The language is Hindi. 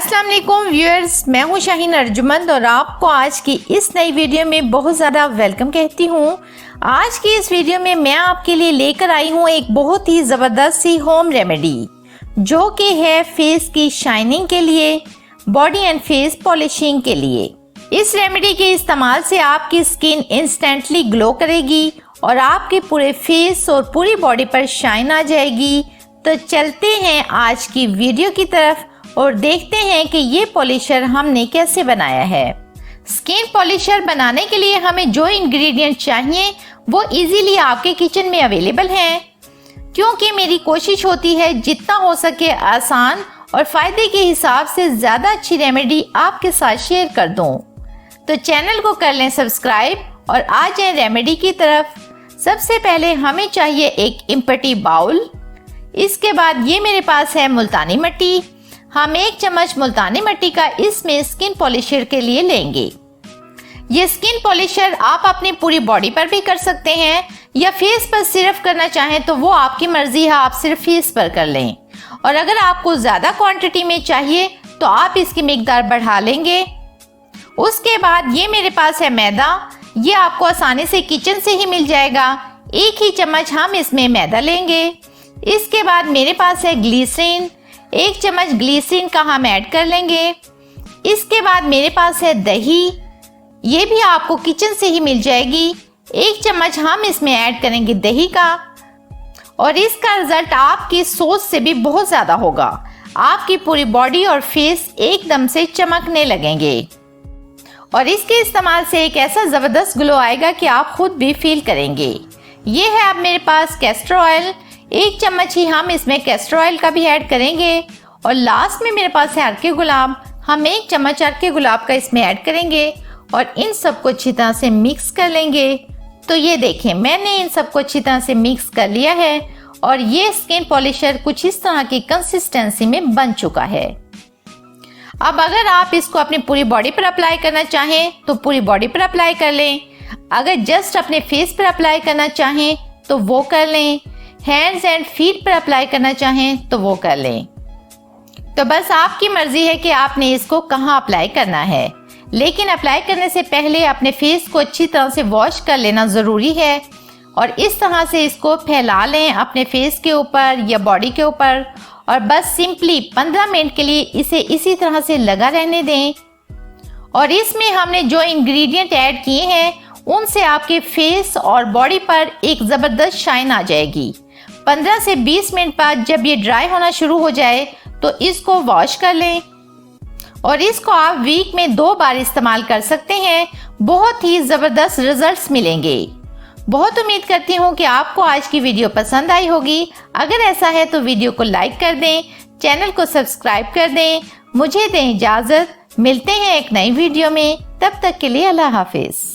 अस्सलाम वालेकुम व्यूअर्स, मैं हूं शाहीन अर्जुमंद और आपको आज की इस नई वीडियो में बहुत ज़्यादा वेलकम कहती हूं। आज की इस वीडियो में मैं आपके लिए लेकर आई हूं एक बहुत ही ज़बरदस्त सी होम रेमेडी जो कि है फेस की शाइनिंग के लिए, बॉडी एंड फेस पॉलिशिंग के लिए। इस रेमेडी के इस्तेमाल से आपकी स्किन इंस्टेंटली ग्लो करेगी और आपके पूरे फेस और पूरी बॉडी पर शाइन आ जाएगी। तो चलते हैं आज की वीडियो की तरफ और देखते हैं कि ये पॉलिशर हमने कैसे बनाया है। स्किन पॉलिशर बनाने के लिए हमें जो इंग्रेडिएंट चाहिए वो इजीली आपके किचन में अवेलेबल हैं, क्योंकि मेरी कोशिश होती है जितना हो सके आसान और फायदे के हिसाब से ज़्यादा अच्छी रेमेडी आपके साथ शेयर कर दूं। तो चैनल को कर लें सब्सक्राइब और आ जाए रेमेडी की तरफ। सबसे पहले हमें चाहिए एक इम्पटी बाउल। इसके बाद ये मेरे पास है मुल्तानी मिट्टी। हम 1 चम्मच मुल्तानी मिट्टी का इसमें स्किन पॉलिशर के लिए लेंगे। ये स्किन पॉलिशर आप अपनी पूरी बॉडी पर भी कर सकते हैं या फेस पर सिर्फ करना चाहें तो वो आपकी मर्जी है, आप सिर्फ फेस पर कर लें। और अगर आपको ज़्यादा क्वांटिटी में चाहिए तो आप इसकी मिकदार बढ़ा लेंगे। उसके बाद ये मेरे पास है मैदा। ये आपको आसानी से किचन से ही मिल जाएगा। 1 ही चम्मच हम इसमें मैदा लेंगे। इसके बाद मेरे पास है ग्लिसरीन। 1 चम्मच ग्लिसरीन का हम ऐड कर लेंगे। इसके बाद मेरे पास है दही। ये भी आपको किचन से ही मिल जाएगी। 1 चम्मच हम इसमें ऐड करेंगे दही का और इसका रिजल्ट आपकी सोच से भी बहुत ज़्यादा होगा। आपकी पूरी बॉडी और फेस एकदम से चमकने लगेंगे और इसके इस्तेमाल से एक ऐसा ज़बरदस्त ग्लो आएगा कि आप खुद भी फील करेंगे। ये है अब मेरे पास कैस्टर ऑयल। 1 चम्मच ही हम इसमें कैस्टर ऑयल का भी ऐड करेंगे। और लास्ट में मेरे पास है अर्के गुलाब। हम 1 चम्मच अर्के गुलाब का इसमें ऐड करेंगे और इन सबको अच्छी तरह से मिक्स कर लेंगे। तो ये देखें, मैंने इन सबको अच्छी तरह से मिक्स कर लिया है और ये स्किन पॉलिशर कुछ इस तरह की कंसिस्टेंसी में बन चुका है। अब अगर आप इसको अपनी पूरी बॉडी पर अप्लाई करना चाहें तो पूरी बॉडी पर अप्लाई कर लें। अगर जस्ट अपने फेस पर अप्लाई करना चाहें तो वो कर लें। हैंड्स एंड फीट पर अप्लाई करना चाहें तो वो कर लें। तो बस आपकी मर्जी है कि आपने इसको कहाँ अप्लाई करना है, लेकिन अप्लाई करने से पहले अपने फेस को अच्छी तरह से वॉश कर लेना ज़रूरी है और इस तरह से इसको फैला लें अपने फेस के ऊपर या बॉडी के ऊपर और बस सिंपली 15 मिनट के लिए इसे इसी तरह से लगा रहने दें। और इसमें हमने जो इंग्रेडिएंट ऐड किए हैं उनसे आपके फेस और बॉडी पर एक ज़बरदस्त शाइन आ जाएगी। 15 से 20 मिनट बाद जब ये ड्राई होना शुरू हो जाए तो इसको वॉश कर लें और इसको आप वीक में 2 बार इस्तेमाल कर सकते हैं। बहुत ही ज़बरदस्त रिजल्ट्स मिलेंगे। बहुत उम्मीद करती हूँ कि आपको आज की वीडियो पसंद आई होगी। अगर ऐसा है तो वीडियो को लाइक कर दें, चैनल को सब्सक्राइब कर दें। मुझे दें इजाज़त, मिलते हैं एक नई वीडियो में। तब तक के लिए अल्लाह हाफिज़।